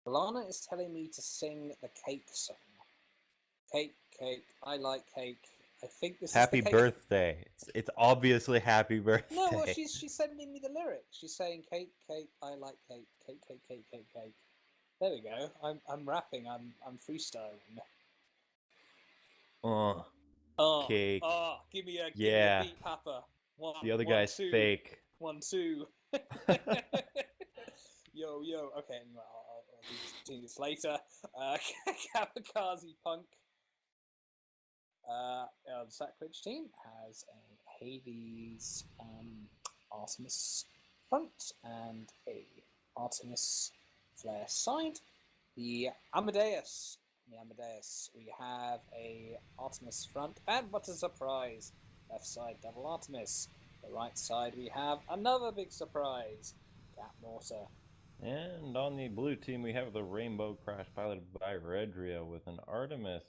Lana is telling me to sing the cake song. Cake, cake, I like cake. I think this Happy is the cake. birthday. It's obviously happy birthday. No, well, she's sending me the lyrics. She's saying cake, cake, I like cake, cake, cake, cake, cake, cake. There we go. I'm rapping. I'm freestyling. Cake. Give me a beat, Papa. The other guy's two. fake. 1, 2. Yo. Okay, anyway, I'll do this later. Kamikaze Punk. The Sacrilege team has a Hades Artemis front and a Artemis flare side. The Amadeus, we have a Artemis front, and what a surprise! Left side double Artemis. The right side we have another big surprise, Gap Mortar. And on the blue team we have the Rainbow Crash piloted by Redria with an Artemis,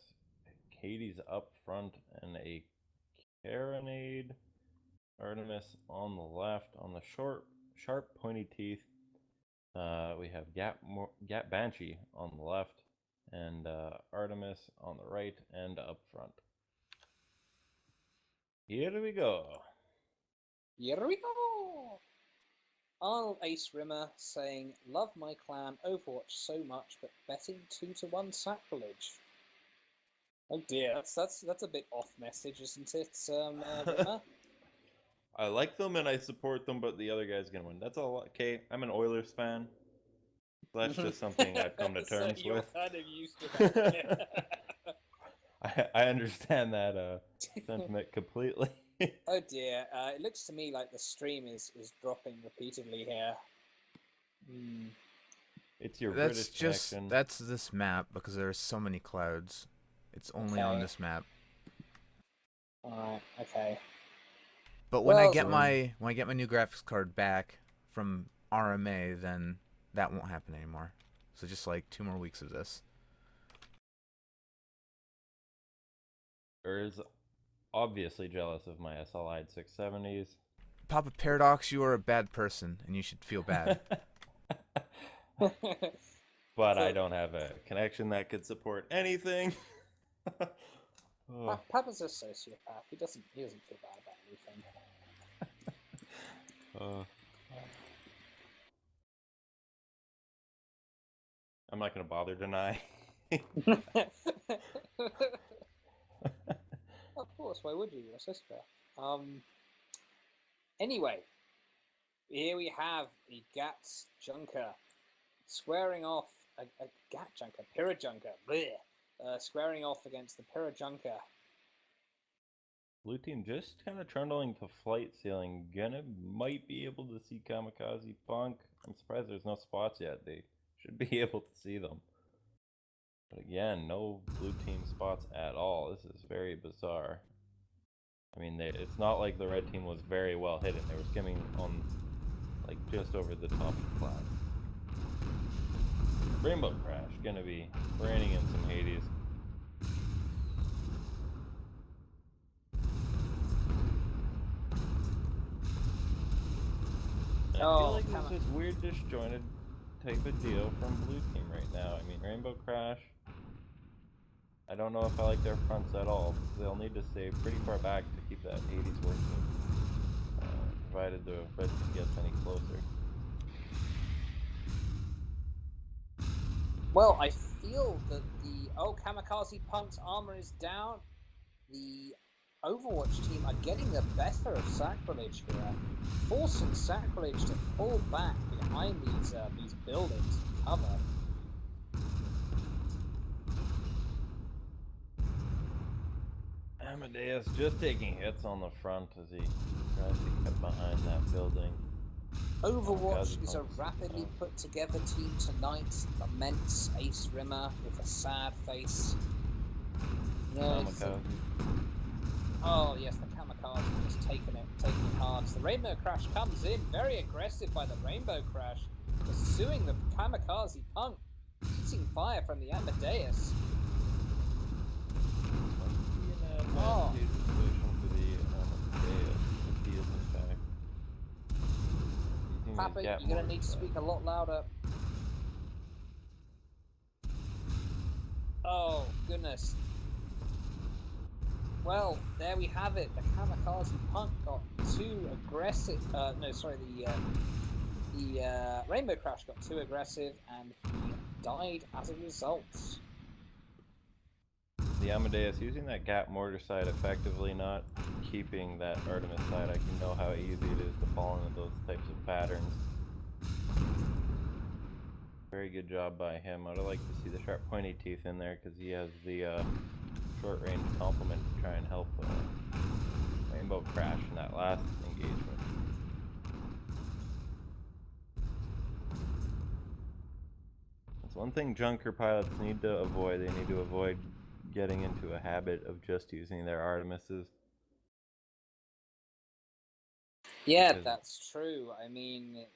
Hades up front, and a Carronade Artemis on the left. On the sharp pointy teeth we have Gap Banshee on the left, and Artemis on the right and up front. Here we go. Arnold Ace Rimmer saying, "Love my clan Overwatch so much, but betting 2-1 Sacrilege." Oh dear, that's a bit off message, isn't it, Rimmer? I like them and I support them, but the other guy's gonna win. That's all. Okay, I'm an Oilers fan. That's just something I've come to terms you're with. kind of used to that. I understand that sentiment completely. Oh dear, it looks to me like the stream is dropping repeatedly here. It's your British connection. That's this map because there are so many clouds. It's only on this map. Alright, okay. But when I get my new graphics card back from RMA, then that won't happen anymore. So just like 2 more weeks of this. Is obviously jealous of my SLI 670s. Papa Paradox, you are a bad person and you should feel bad. But I don't have a connection that could support anything. Papa's a sociopath. He doesn't feel bad about anything. I'm not going to bother deny. Of course, why would you? You're a sociopath. Anyway, here we have the Gats Junker squaring off a Gat Junker, Pyrrha Junker, squaring off against the Pyrrha Junker. Blue team just kind of trundling to flight ceiling. Might be able to see Kamikaze Punk. I'm surprised there's no spots yet. They should be able to see them. But again, no blue team spots at all. This is very bizarre. I mean, it's not like the red team was very well hidden. They were skimming on, like, just over the top of the cloud. Rainbow Crash, gonna be raining in some Hades. I feel like there's this weird disjointed type of deal from blue team right now. I mean, Rainbow Crash, I don't know if I like their fronts at all. They'll need to stay pretty far back to keep that 80s working, provided the red team gets any closer. Well, I feel that Kamikaze Punk's armor is down. The Overwatch team are getting the better of Sacrilege here, forcing Sacrilege to pull back behind these buildings to cover. Amadeus just taking hits on the front as he tries to get behind that building. Overwatch is a rapidly put together team tonight. Laments Ace Rimmer with a sad face. Oh yes, the Kamikaze just taking it hard. So the Rainbow Crash comes in, very aggressive by the Rainbow Crash, pursuing the Kamikaze Punk, eating fire from the Amadeus. Oh. Papa, you're gonna need to speak a lot louder. goodness. Well, there we have it. The Kamikaze Punk got too aggressive. The Rainbow Crash got too aggressive, and he died as a result. The Amadeus using that Gap Mortar side effectively, not keeping that Artemis side. I can know how easy it is to fall into those types of patterns. Very good job by him. I'd like to see the sharp pointy teeth in there because he has the short range complement to try and help Rainbow Crash in that last engagement. That's one thing Junker pilots need to avoid. They need to avoid getting into a habit of just using their Artemises. Yeah, that's true. I mean,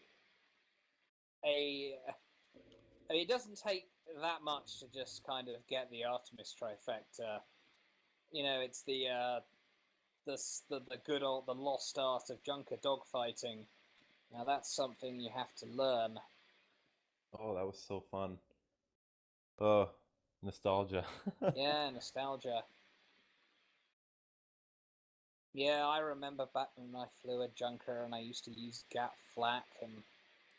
it doesn't take that much to just kind of get the Artemis trifecta. You know, it's the good old the lost art of Junker dogfighting. Now that's something you have to learn. Oh, that was so fun. Oh, nostalgia. Yeah, nostalgia. Yeah, I remember back when I flew a Junker and I used to use Gap Flak and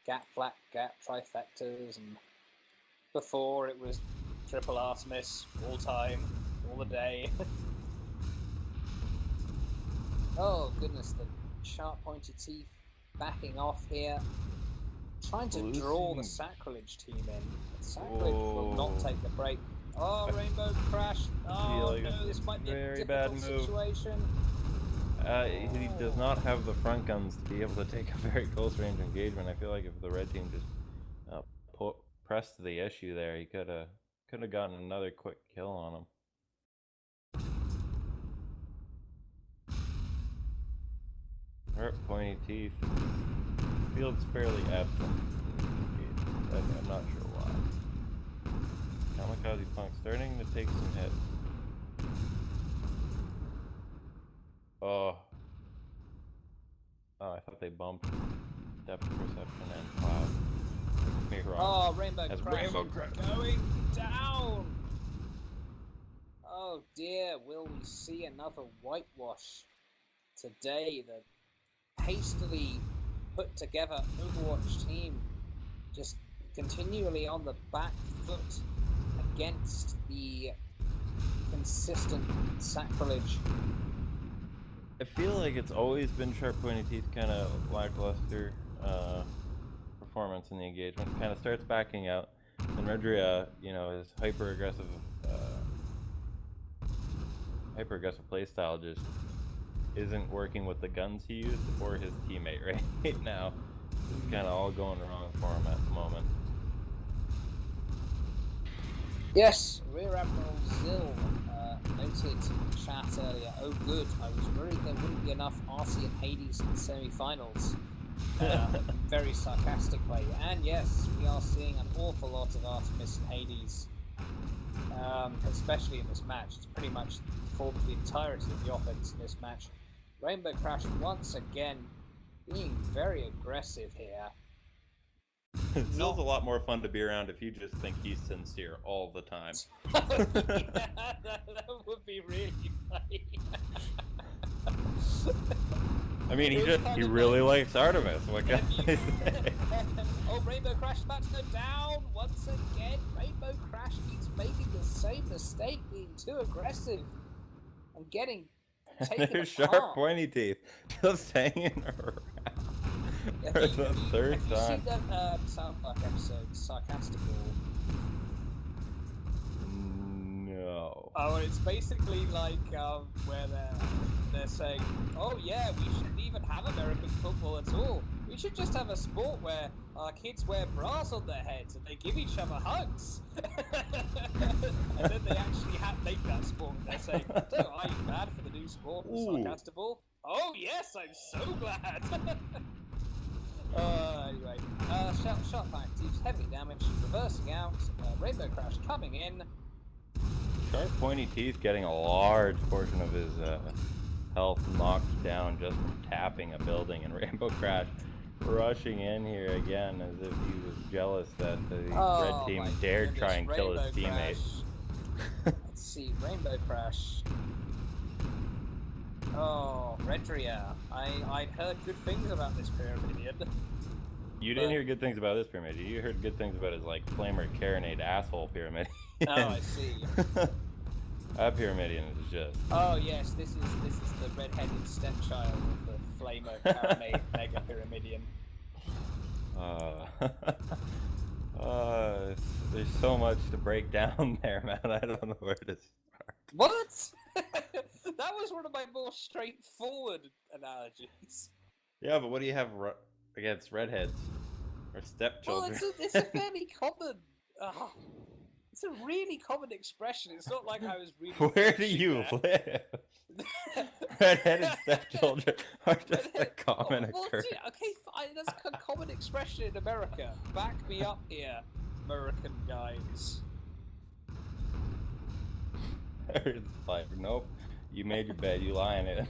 Gap trifectas, and before it was triple Artemis all time, all the day. Oh goodness, the sharp pointy teeth backing off here. Trying to draw the Sacrilege team in. Sacrilege will not take the break. Oh, Rainbow Crash. Oh no, this might be a difficult situation. He does not have the front guns to be able to take a very close range engagement. I feel like if the red team just pressed the issue there, he could have gotten another quick kill on him. Sharp pointy teeth. Field's fairly absent. I'm not sure why. Kamikaze Punk starting to take some hits. Oh, I thought they bumped depth perception and cloud. Me wrong. Oh, Rainbow Crash going down. Oh dear, will we see another whitewash today? The hastily put together Overwatch team just continually on the back foot against the consistent Sacrilege. I feel like it's always been sharp pointy teeth, kind of lackluster performance in the engagement. Kind of starts backing out, and Redria, his hyper aggressive playstyle just isn't working with the guns he used or his teammate right now. It's kind of all going wrong for him at the moment. Yes, Rear Admiral Zill noted in the chat earlier, oh good, I was worried there wouldn't be enough RC and Hades in the semi-finals. Very sarcastic way. And yes, we are seeing an awful lot of Artemis and Hades, especially in this match. It's pretty much formed the entirety of the offense in this match. Rainbow Crash once again being very aggressive here. Zill's a lot more fun to be around if you just think he's sincere all the time. Yeah, that would be really funny. I mean, he really likes Artemis. What can I say? Oh, Rainbow Crash about to go down once again. Rainbow Crash keeps making the same mistake, being too aggressive and getting taken There's apart. sharp pointy teeth just hanging around. For the third time. Have you seen that South Park episode, Sarcastical? No. Oh, it's basically like where they're saying, oh yeah, we shouldn't even have American football at all. We should just have a sport where our kids wear bras on their heads and they give each other hugs. And then they actually make that sport. They're saying, so are you glad for the new sport, Sarcastical? Oh yes, I'm so glad. Anyway, shot back, deep heavy damage, reversing out, Rainbow Crash coming in. Sharp pointy teeth getting a large portion of his health knocked down just from tapping a building, and Rainbow Crash rushing in here again as if he was jealous that the red team dared try and kill his teammate. Let's see, Rainbow Crash. Oh, Redria. I'd heard good things about this Pyramidion. You didn't hear good things about this pyramid. You heard good things about his like flamer Carinade asshole pyramid. Oh, I see. That Pyramidion is just. Oh yes, this is the red-headed stepchild of the Flamer Carinade Mega Pyramidion. There's so much to break down there, man. I don't know where to start. What? That was one of my more straightforward analogies. Yeah, but what do you have against redheads or stepchildren? Well, it's a fairly common. It's a really common expression. It's not like I was really. Where do you live? Redheaded stepchildren are just a common occurrence. Okay, fine. That's a common expression in America. Back me up here, American guys. It's like, nope. You made your bed. You lie in it.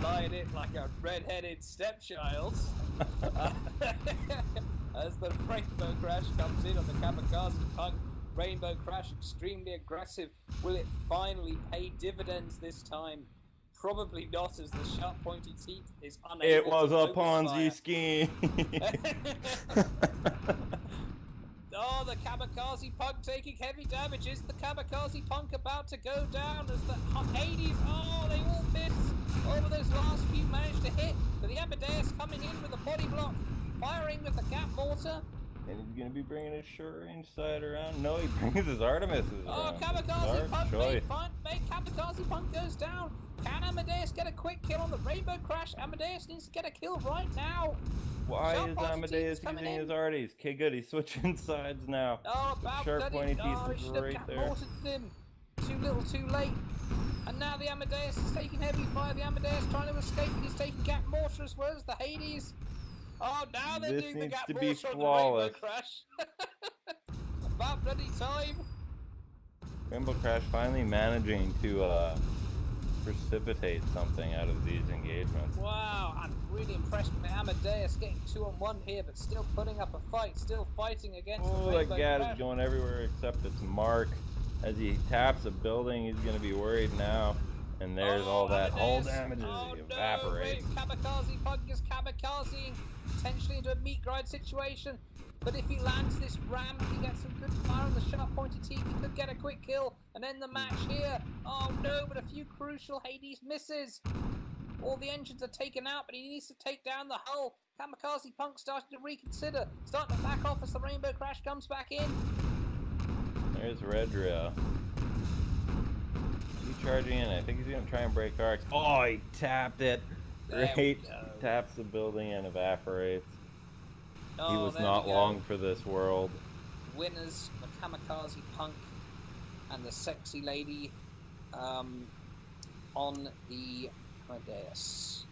Lie in it like a red-headed stepchild. As the Rainbow Crash comes in on the Kamikaze Punk, Rainbow Crash extremely aggressive. Will it finally pay dividends this time? Probably not, as the sharp pointy teeth is unable It was to a focus Ponzi fire. scheme. Oh, the Kamikaze Punk taking heavy damages. The Kamikaze Punk about to go down as the Hades. Oh, they all miss. Over those last few managed to hit. But the Amadeus coming in with a body block. Firing with the Gap Mortar. And he's going to be bringing his short-range side around. No, he brings his Artemis around. Kamikaze Punk made Kamikaze Punk goes down. Can Amadeus get a quick kill on the Rainbow Crash? Amadeus needs to get a kill right now. Why is Amadeus using his arties? Okay, good. He's switching sides now. Oh, about sharp pointy teeth is right there. Mortared him. Too little, too late. And now the Amadeus is taking heavy fire. The Amadeus trying to escape. He's taking Gap Mortar as well as the Hades. Oh, now they're doing the Gap Mortar on the Rainbow Crash. About bloody time. Rainbow Crash finally managing to precipitate something out of these engagements. Wow, I'm really impressed with Amadeus getting 2-on-1 here, but still putting up a fight, still fighting against the Rainbow that Gad Crash. is going everywhere except its mark. As he taps a building, he's going to be worried now. And there's all that whole damage evaporates. No, Kamikaze Punk is kamikazing, potentially into a meat grind situation. But if he lands this ram, if he gets some good fire on the sharp pointy teeth, he could get a quick kill and end the match here. Oh no, but a few crucial Hades misses. All the engines are taken out, but he needs to take down the hull. Kamikaze Punk starting to reconsider, starting to back off as the Rainbow Crash comes back in. There's Redria. He's charging in. I think he's going to try and break arcs. Oh, he tapped it. Great. Taps the building and evaporates. He was not long for this world. Winners, the Kamikaze Punk and the Sexy Lady on the Amadeus.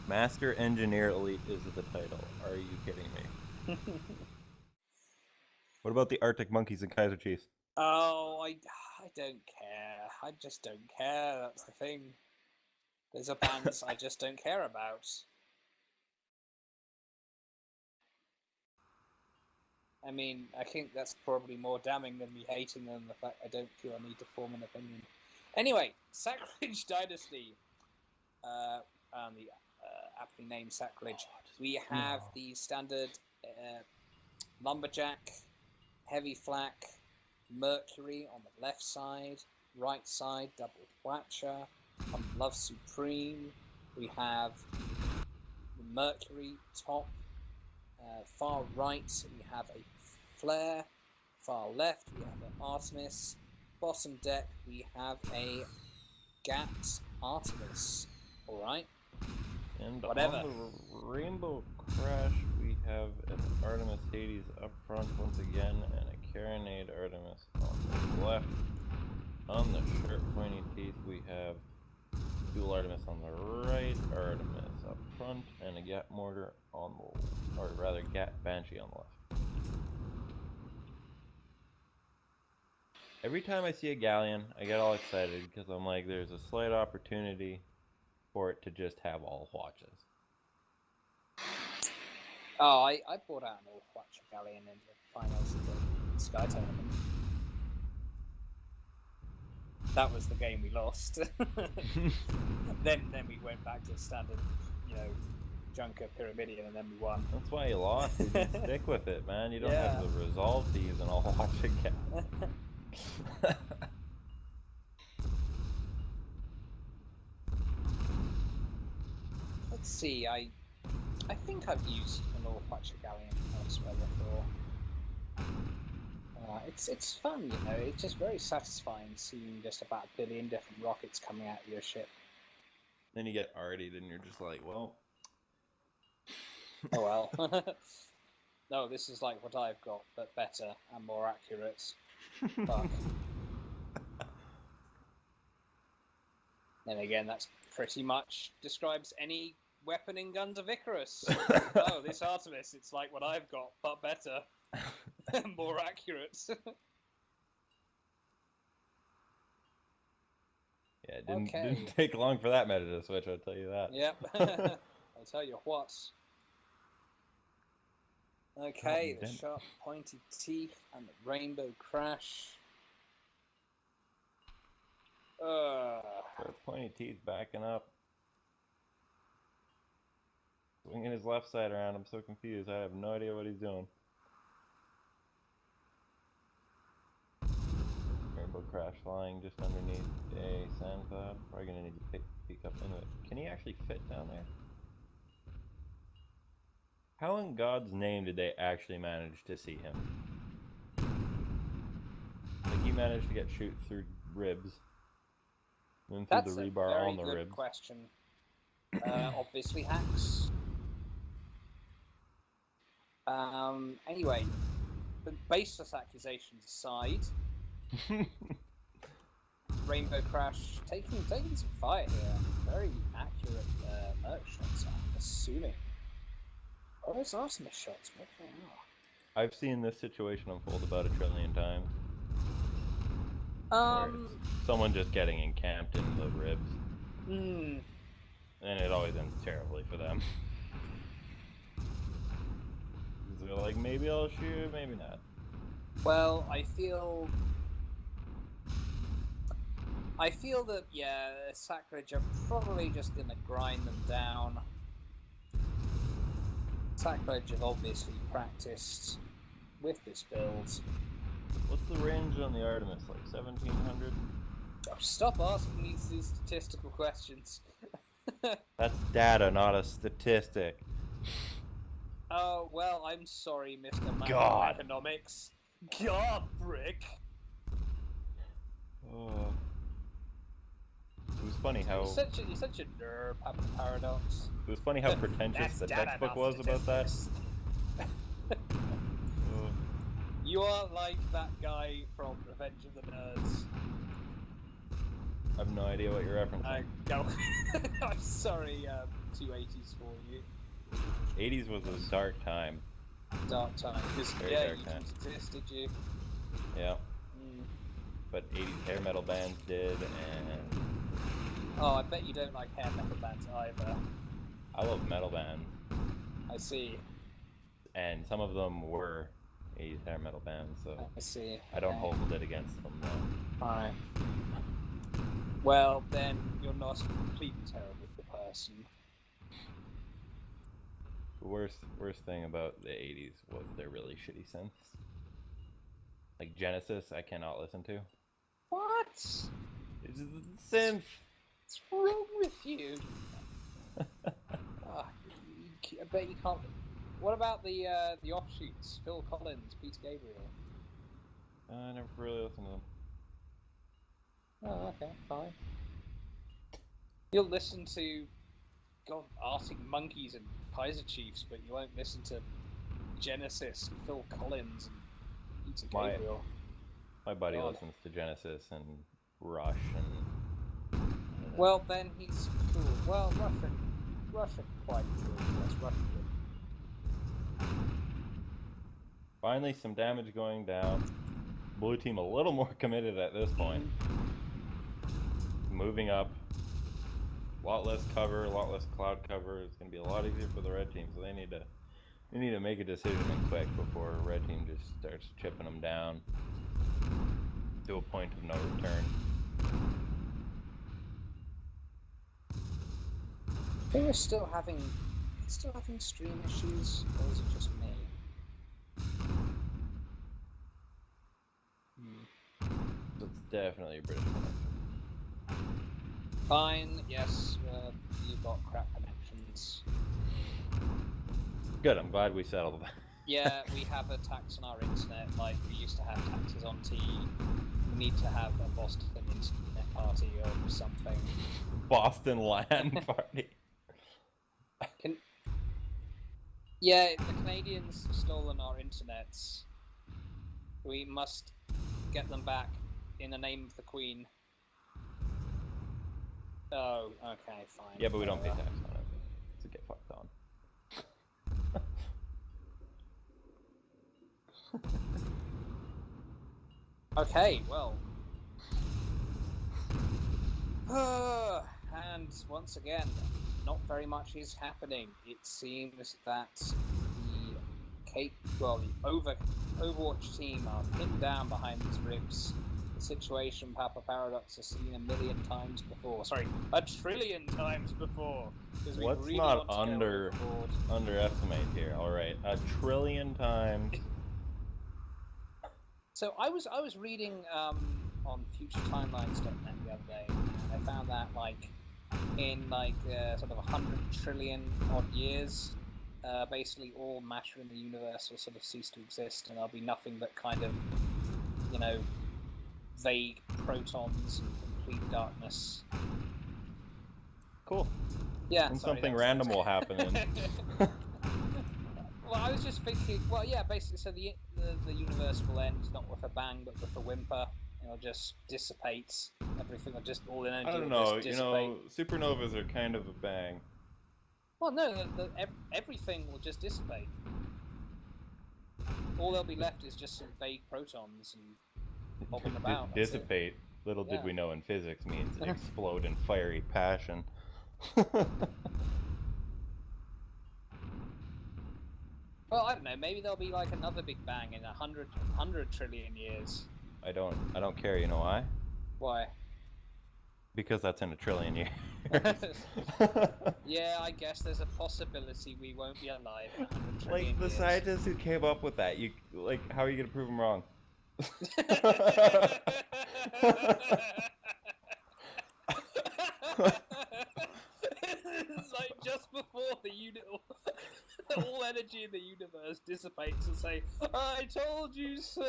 Master Engineer Elite is the title. Are you kidding me? What about the Arctic Monkeys and Kaiser Chiefs? Oh, I don't care. I just don't care. That's the thing. There's a bands I just don't care about. I mean, I think that's probably more damning than me hating them, the fact I don't feel I need to form an opinion. Anyway, Sacrilege Dynasty. And the aptly named Sacrilege. We have the standard Lumberjack, Heavy Flak, Mercury on the left side, right side, Double Watcher. On Love Supreme, we have the Mercury top. Far right, we have a Flare. Far left, we have an Artemis. Bottom deck, we have a Gat Artemis. Alright? And whatever. On the Rainbow Crash, we have an Artemis Hades up front once again, and a Carinade Artemis on the left. On the sharp pointy teeth, we have dual Artemis on the right, Artemis up front, and a Gat Mortar on the, or rather Gat Banshee on the left. Every time I see a Galleon, I get all excited because I'm like, there's a slight opportunity for it to just have all watches. Oh, I brought out an Overwatch Galleon in the finals of the Sky Tournament. That was the game we lost. then we went back to standard, Junker Pyramidion, and then we won. That's why you lost. You didn't stick with it, man. You don't have the resolve to use an Overwatch again. Let's see. I think I've used an Overwatch Galleon elsewhere before. It's fun, It's just very satisfying seeing just about a billion different rockets coming out of your ship. Then you get artied, and you're just like, well. Oh well. No, this is like what I've got, but better and more accurate. Fuck. Then again, that's pretty much describes any weapon in Guns of Icarus. Oh, this Artemis, it's like what I've got, but better. More accurate. Yeah, it didn't take long for that meta to switch, I'll tell you that. Yep. I'll tell you what. Okay, the sharp pointy teeth and the rainbow crash. Sharp pointy teeth backing up. Swinging his left side around, I'm so confused. I have no idea what he's doing. Rainbow crash flying just underneath a sand cloud. Probably gonna need to peek up into it. Can he actually fit down there? How in God's name did they actually manage to see him? Like he managed to get shoot through ribs. Then through the rebar on the ribs. That's a very good question. Obviously hacks. Anyway, but baseless accusations aside, Rainbow Crash taking some fire here. Very accurate merc shots, I'm assuming. Oh, those Artemis shots, what the hell? I've seen this situation unfold about 1 trillion times. Someone just getting encamped in the ribs. And it always ends terribly for them. They're like, maybe I'll shoot, maybe not. Well, I feel that, Sacrilege are probably just going to grind them down. Sacrilege have obviously practiced with this build. What's the range on the Artemis? Like 1700? Oh, stop asking me these statistical questions. That's data, not a statistic. Oh, well, I'm sorry, Mr. Macroeconomics. God, Brick! It was funny how... You're such a nerd, Papa Paradox. It was funny how pretentious the textbook was about that. You are like that guy from Revenge of the Nerds. I have no idea what you're referencing. I'm sorry, 280s for you. 80s was a dark time. Dark time. Very dark time. You didn't exist, did you? Yeah. But 80s hair metal bands did, and... Oh, I bet you don't like hair metal bands either. I love metal bands. I see. And some of them were 80s hair metal bands, so... I see. I don't hold it against them, though. Alright. Well, then you're not a completely terrible person. The worst thing about the 80s was their really shitty synths. Like Genesis, I cannot listen to. What? It's synth. What's wrong with you? I bet you can't. What about the offshoots? Phil Collins, Peter Gabriel. I never really listened to them. Oh, okay, fine. You'll listen to, Arctic Monkeys and Kaiser Chiefs, but you won't listen to Genesis and Phil Collins and Peter Gabriel. My buddy listens to Genesis and Rush and... Well, then he's cool. Well, Russia quite cool. Yes, Russia good. Finally, some damage going down. Blue team a little more committed at this point. Moving up. A lot less cover, a lot less cloud cover. It's going to be a lot easier for the red team, so they need You need to make a decision quick before red team just starts chipping them down to a point of no return. I think we're still having stream issues, or is it just me? So it's definitely a British connection. Fine, yes, you've got crap connections. Good, I'm glad we settled that. Yeah, we have a tax on our internet, like we used to have taxes on T. We need to have a Boston internet party or something. Boston LAN party. Yeah, the Canadians have stolen our internets. We must get them back in the name of the Queen. Oh, okay, fine. Yeah, but we don't pay tax on it. So get fucked on. Okay, well. And once again, not very much is happening. It seems that the Overwatch team are pinned down behind these ribs. The situation Papa Paradox has seen a million times before. Sorry, 1 trillion times before. Let's really not underestimate here. All right, 1 trillion times. So I was reading on futuretimelines.net the other day, and I found that in sort of 100 trillion odd years, basically all matter in the universe will sort of cease to exist, and there'll be nothing but kind of, vague protons and complete darkness. Cool. Yeah. And something random will happen. Well, I was just thinking. Well, yeah, basically, so the universe will end not with a bang, but with a whimper. It'll just dissipate. Everything will just all energy. I don't know. Supernovas are kind of a bang. Well, no, everything will just dissipate. All there'll be left is just some vague protons and bobbing about. Dissipate. Little did we know in physics means explode in fiery passion. Well, I don't know. Maybe there'll be another Big Bang in 100 trillion years. I don't care. You know why? Why? Because that's in 1 trillion years. Yeah, I guess there's a possibility we won't be alive in 100 trillion the years. scientists who came up with that, how are you gonna prove them wrong? It's just before all energy in the universe dissipates and say, "I told you so."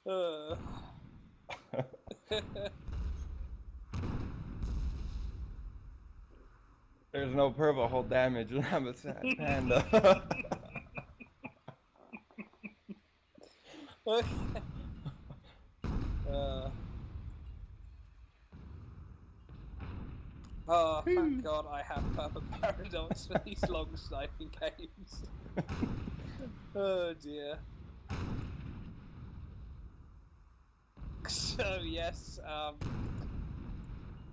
Yeah. There's no purple hole damage, and I'm a sad panda. Okay. Oh, thank God I have Papa Paradox for these long sniping games. Oh dear. So yes,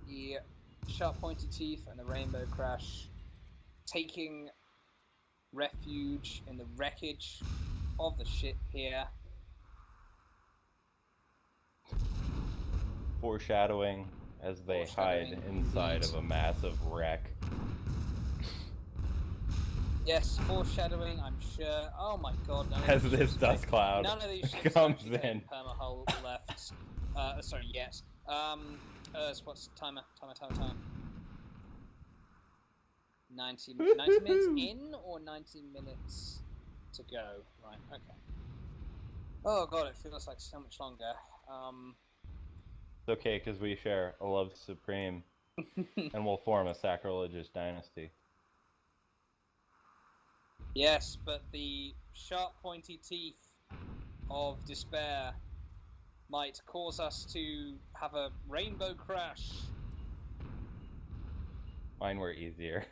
the sharp pointy teeth and the rainbow crash taking refuge in the wreckage of the ship here. Foreshadowing as they hide inside of a massive wreck. Yes, foreshadowing, I'm sure. Oh my God! As this dust cloud none of these ships comes in. Permahull left. Sorry, yes. What's timer? 90 minutes in or 90 minutes to go? Right. Okay. Oh God, it feels like so much longer. It's okay, because we share a love supreme, and we'll form a sacrilegious dynasty. Yes, but the sharp pointy teeth of despair might cause us to have a rainbow crash. Mine were easier.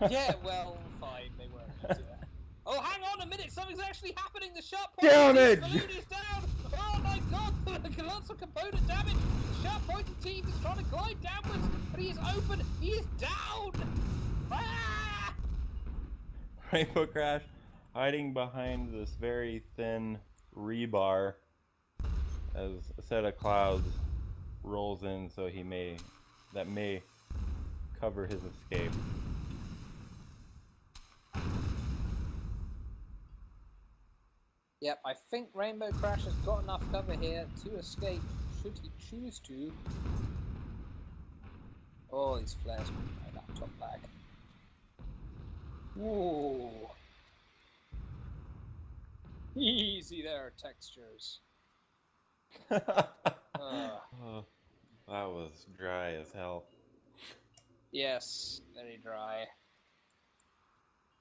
Yeah, well, fine, they were easier. Oh, hang on a minute! Something's actually happening! The sharp Damage! balloon is down! Oh my God! The lots of component damage. The sharp pointed teeth is trying to glide downwards, but he is open. He is down. Ah! Rainbow Crash hiding behind this very thin rebar as a set of clouds rolls in, so that may cover his escape. Yep, I think Rainbow Crash has got enough cover here to escape, should he choose to. Oh, these flares my laptop lag. Whoa. Easy there, textures. Oh, that was dry as hell. Yes, very dry.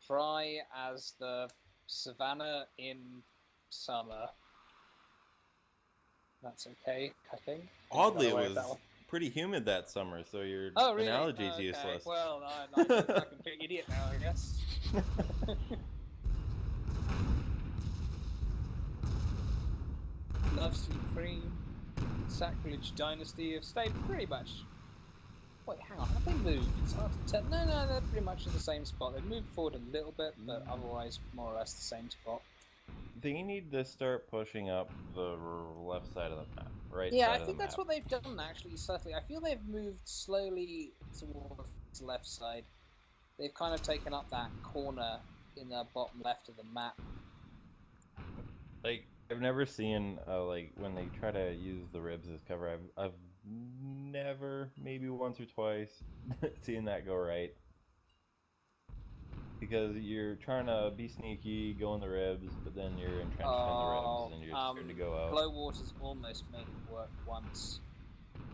Dry as the savannah in summer. That's okay, I think. Oddly, it was pretty humid that summer, so your analogy's okay. useless. Well, I'm a fucking big idiot now, I guess. Love Supreme, Sacrilege Dynasty have stayed pretty much. Wait, hang on, have they moved? It's hard to tell. No, they're pretty much in the same spot. They've moved forward a little bit, but otherwise more or less the same spot. They need to start pushing up the left side of the map, right? Yeah, I think that's what they've done actually, subtly. I feel they've moved slowly towards the left side. They've kind of taken up that corner in the bottom left of the map. Like, I've never seen, like, when they try to use the ribs as cover, I've never, maybe once or twice, seen that go right. Because you're trying to be sneaky, go in the ribs, but then you're entrenched in the ribs, and you're scared to go out. Glow Waters almost made it work once,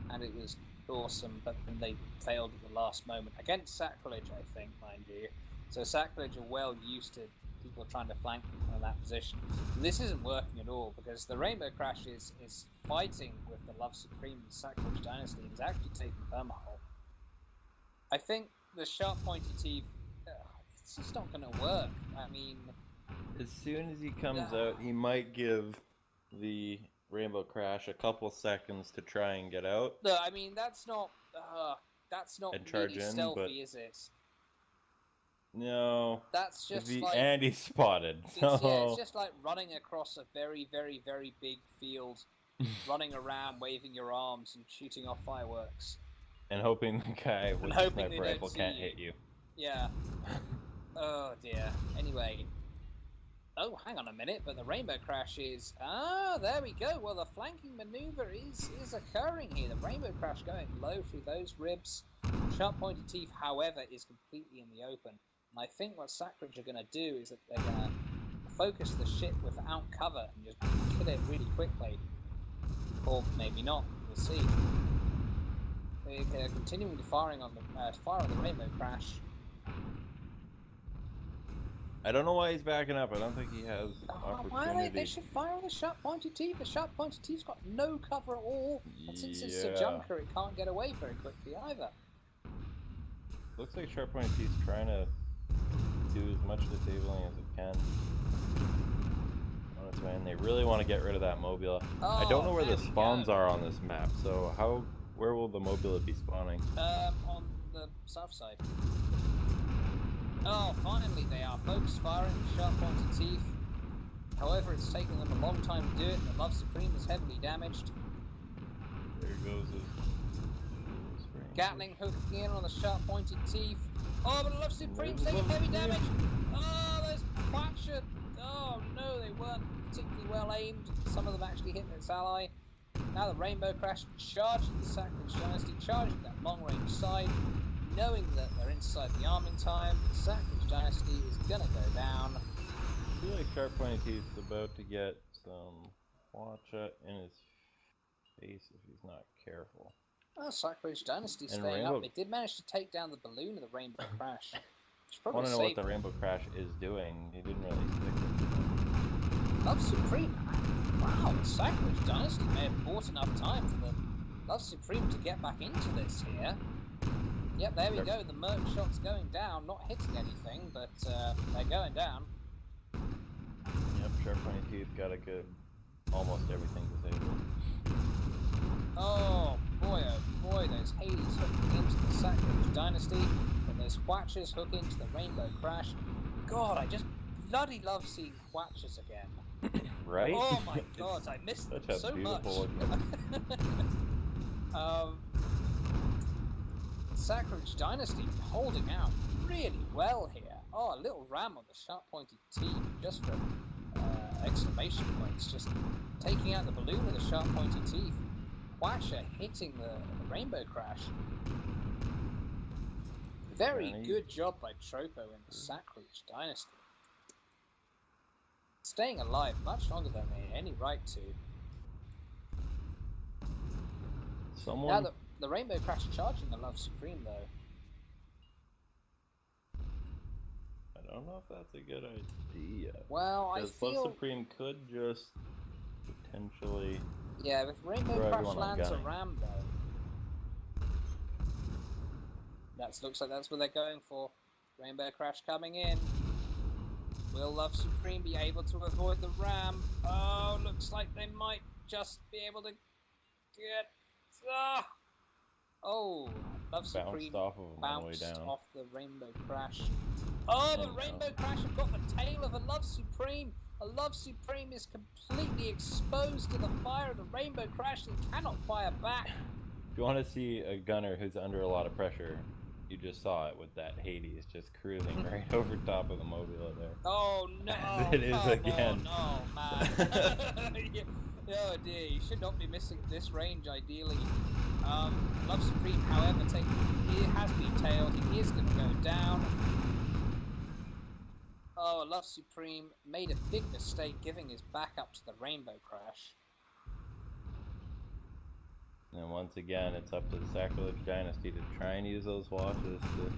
and it was awesome, but then they failed at the last moment. Against Sacrilege, I think, mind you. So Sacrilege are well used to people trying to flank them in that position. And this isn't working at all, because the Rainbow Crash is fighting with the Love Supreme and Sacrilege Dynasty, and is actually taking permahull. I think the sharp pointy teeth, it's just not going to work. I mean, as soon as he comes out, he might give the Rainbow Crash a couple seconds to try and get out. No, I mean that's not really stealthy, is it? No. That's just like and he's spotted. So. It's just like running across a very, very, very big field, running around, waving your arms and shooting off fireworks, and hoping the guy with the sniper rifle can't hit you. Yeah. Oh dear. Anyway. Oh, hang on a minute, but the Rainbow Crash is... Ah, there we go. Well, the flanking maneuver is occurring here. The Rainbow Crash going low through those ribs. Sharp pointed teeth, however, is completely in the open. And I think what Sacrilege are going to do is that they're going to focus the ship without cover and just kill it really quickly. Or maybe not. We'll see. They're continuing to fire on the Rainbow Crash. I don't know why he's backing up. I don't think he has opportunity. They should fire on the sharp pointed teeth. The sharp pointed teeth's got no cover at all. And since it's a junker, it can't get away very quickly either. Looks like sharp pointed teeth's trying to do as much disabling as it can on its way, and they really want to get rid of that Mobula. I don't know where the spawns are on this map, so where will the Mobula be spawning? On the south side. Oh, finally they are. Folks firing with sharp pointed teeth. However, it's taken them a long time to do it, and the Love Supreme is heavily damaged. There goes his Gatling hooking in on the sharp pointed teeth. Oh, but the Love Supreme's taking heavy damage. Oh, there's fractured. Oh no, they weren't particularly well aimed. Some of them actually hit its ally. Now the Rainbow Crash charging the Sacrilege Dynasty, charging that long range side. Knowing that they're inside the arming time, the Sacrilege Dynasty is gonna go down. I feel like Sharp Pointed Teeth's about to get some watcha in his face if he's not careful. Oh, Sacrilege Dynasty staying up. They did manage to take down the balloon of the Rainbow Crash. I want to know what the Rainbow Crash is doing. He didn't really stick it. Love Supreme. Wow, the Sacrilege Dynasty may have bought enough time for the Love Supreme to get back into this here. Yep, there we go. The Merc shot's going down, not hitting anything, but they're going down. Yep, Sharp Pointed Teeth got a good, almost everything disabled. Oh boy, those Hades hooking into the Sacrilege Dynasty, and those Watchers hook into the Rainbow Crash. God, I just bloody love seeing Watchers again. Right? Oh my god, I missed them such a so beautiful much. Sacrilege Dynasty holding out really well here. Oh, a little ram on the sharp-pointed teeth, just for exclamation points, just taking out the balloon with the sharp-pointed teeth. Watcher hitting the Rainbow Crash. Very good job by Tropo in the Sacrilege Dynasty. Staying alive much longer than they had any right to. Now the Rainbow Crash charging the Love Supreme though. I don't know if that's a good idea. Well, I feel... Love Supreme could just potentially... Yeah, if Rainbow Crash lands a ram though... Looks like that's what they're going for. Rainbow Crash coming in. Will Love Supreme be able to avoid the ram? Oh, looks like they might just be able to get... Oh, Love Supreme bounced off the Rainbow Crash. Oh, but Rainbow Crash have got the tail of a Love Supreme. A Love Supreme is completely exposed to the fire of the Rainbow Crash and cannot fire back. If you want to see a gunner who's under a lot of pressure, you just saw it with that Hades just cruising right over top of the Mobula there. Oh no! As it is again. Oh man! Oh dear, you should not be missing this range ideally. Love Supreme, however, he has been tailed. He is going to go down. Oh, Love Supreme made a big mistake giving his back up to the Rainbow Crash. And once again, it's up to the Sacrilege Dynasty to try and use those watches to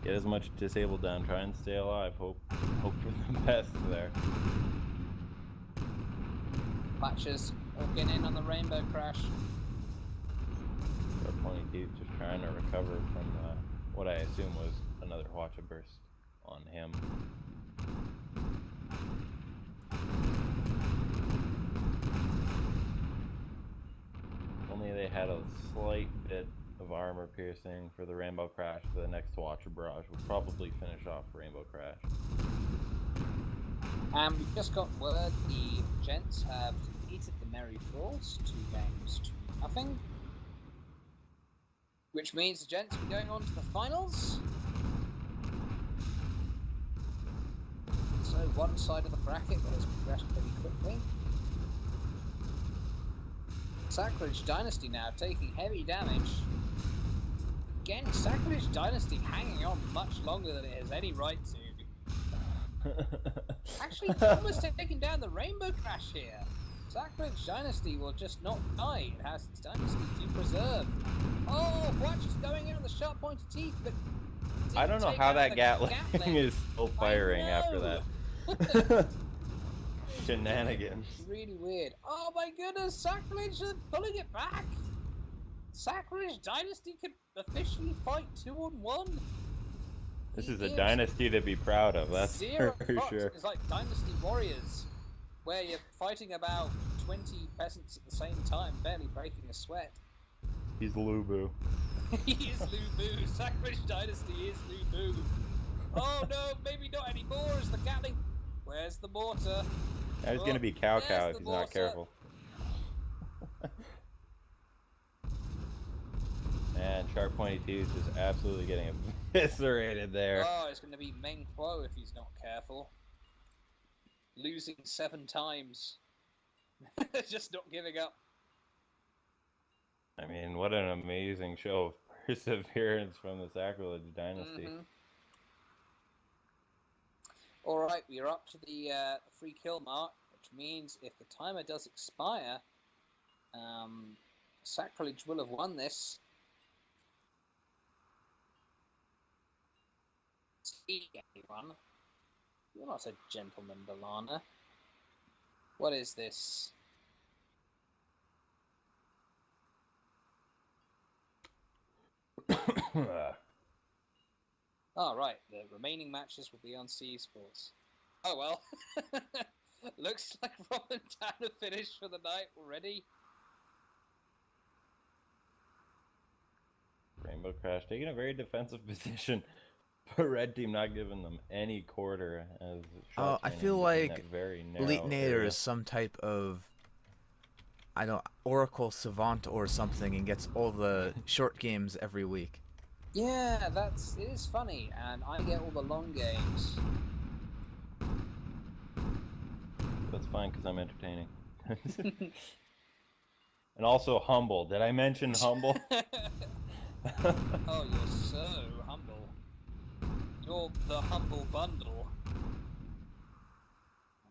get as much disabled down, try and stay alive, hope for the best there. Watchers hooking in on the Rainbow Crash. Plenty Teeth just trying to recover from what I assume was another Watcher burst on him. Only they had a slight bit of armor piercing for the Rainbow Crash. The next Watcher barrage would probably finish off Rainbow Crash. And we've just got word the Gents have defeated the Merry Frauds 2-0. Which means the Gents will be going on to the finals. So one side of the bracket has progressed pretty quickly. Sacrilege Dynasty now taking heavy damage. Again, Sacrilege Dynasty hanging on much longer than it has any right to. Actually, almost taking down the Rainbow Crash here. Sacrilege Dynasty will just not die. It has its Dynasty to preserve. Oh, Watch is going in on the sharp pointed teeth, but I don't know how that Gatling is still firing after that. Shenanigans. Really weird. Oh my goodness, Sacrilege are pulling it back. Sacrilege Dynasty could officially fight 2-on-1. This is a dynasty to be proud of, that's for sure. It's like Dynasty Warriors, where you're fighting about 20 peasants at the same time, barely breaking a sweat. He's Lubu. He is Lubu. Sacrilege Dynasty is Lubu. Oh no, maybe not anymore as the Gatling. Where's the mortar? Now he's going to be Cow if he's not careful. Man, Sharp Pointy Teeth is absolutely getting eviscerated there. Oh, it's going to be Meng Kuo if he's not careful. Losing 7 times. Just not giving up. I mean, what an amazing show of perseverance from the Sacrilege Dynasty. Alright, we're up to the free kill mark, which means if the timer does expire, Sacrilege will have won this. See anyone? You're not a gentleman, Delana. What is this? Oh, right. The remaining matches will be on C Sports. Oh, well. Looks like Rob and Dan have finished for the night already. Rainbow Crash taking a very defensive position. But red team not giving them any quarter as I feel like very Elite narrow Nader area. is some type of Oracle Savant or something and gets all the short games every week. Yeah, it is funny, and I get all the long games. That's fine because I'm entertaining. And also humble. Did I mention humble? Oh, you're so humble. You're the humble bundle.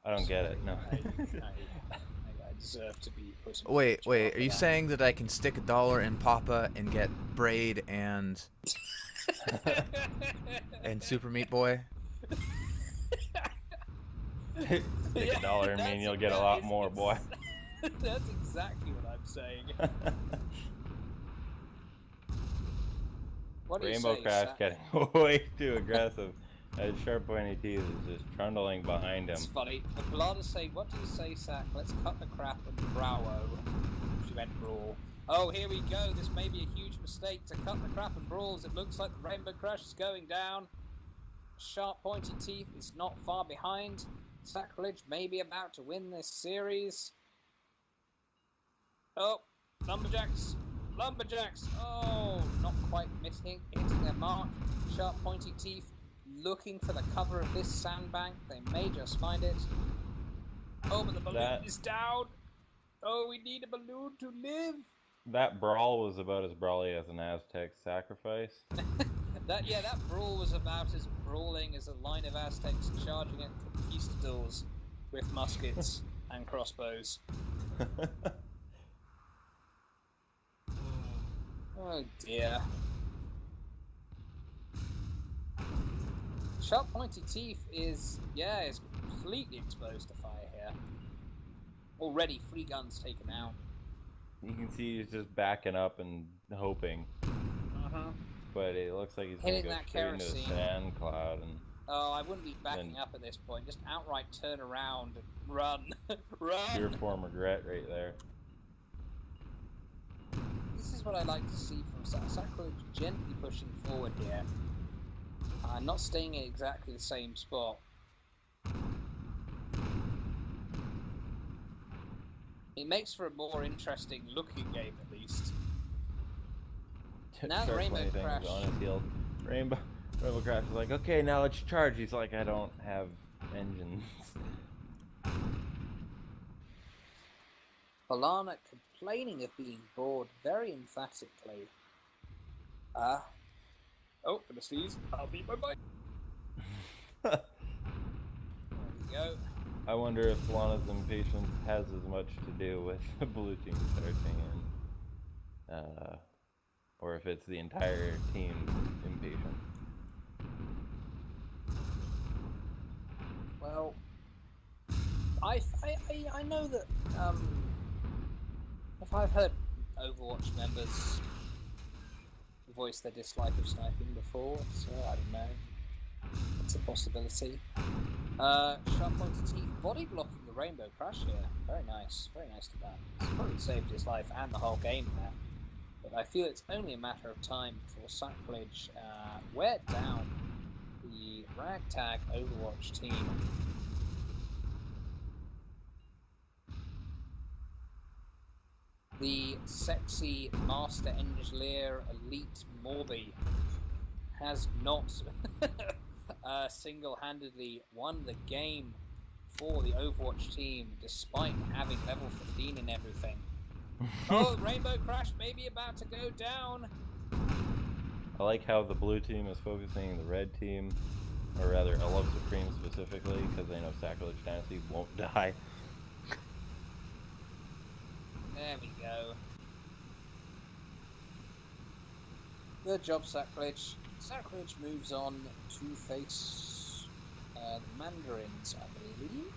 I don't get it. No. I deserve to be put in. Wait. Are you saying that I can stick $1 in Papa and get Braid and Super Meat Boy? Stick $1 and mean you'll get a lot more, boy. That's exactly what I'm saying. What do Rainbow you say, Crash Sack? getting way too aggressive. As Sharp Pointy Teeth is just trundling behind him. It's funny. The Blada's saying, what do you say, Sack? Let's cut the crap and Bravo. She meant brawl. Oh, here we go. This may be a huge mistake to cut the crap and brawls. It looks like the Rainbow Crash is going down. Sharp Pointy Teeth is not far behind. Sacrilege may be about to win this series. Oh, Lumberjacks. Oh, not quite hitting their mark. Sharp Pointy Teeth looking for the cover of this sandbank. They may just find it. Oh, but the balloon is down. Oh, we need a balloon to live. That brawl was about as brawly as an Aztec sacrifice. That brawl was about as brawling as a line of Aztecs charging at conquistadors with muskets and crossbows. Oh dear. Sharp Pointy Teeth is completely exposed to fire here. Already 3 guns taken out. You can see he's just backing up and hoping. But it looks like he's going to go straight into the sand cloud. And oh, I wouldn't be backing up at this point. Just outright turn around and run. Run! Pure form regret right there. This is what I like to see from Sacrilege, gently pushing forward here. Not staying in exactly the same spot. It makes for a more interesting looking game, at least. Now the Rainbow Crash on his heels. Rainbow Crash is like, okay, now let's charge. He's like, I don't have engines. Balana complaining of being bored very emphatically. Oh, gonna sneeze. I'll beat my bike. There we go. I wonder if Lana's impatience has as much to do with the blue team starting in, or if it's the entire team's impatience. Well, I know that if I've heard Overwatch members voice their dislike of sniping before, so I don't know. It's a possibility. Sharp Pointy Teeth body blocking the Rainbow Crash here. Very nice to that. It's probably saved his life and the whole game there. But I feel it's only a matter of time before Sacrilege wear down the ragtag Overwatch team. The sexy Master Engineer Elite Morby has not single-handedly won the game for the Overwatch team, despite having level 15 and everything. Oh, Rainbow Crash may be about to go down. I like how the blue team is focusing the red team, or rather, I love Supreme specifically, because they know Sacrilege Dynasty won't die. There we go. Good job, Sacrilege. Sacrilege moves on to face the Mandarins, I believe.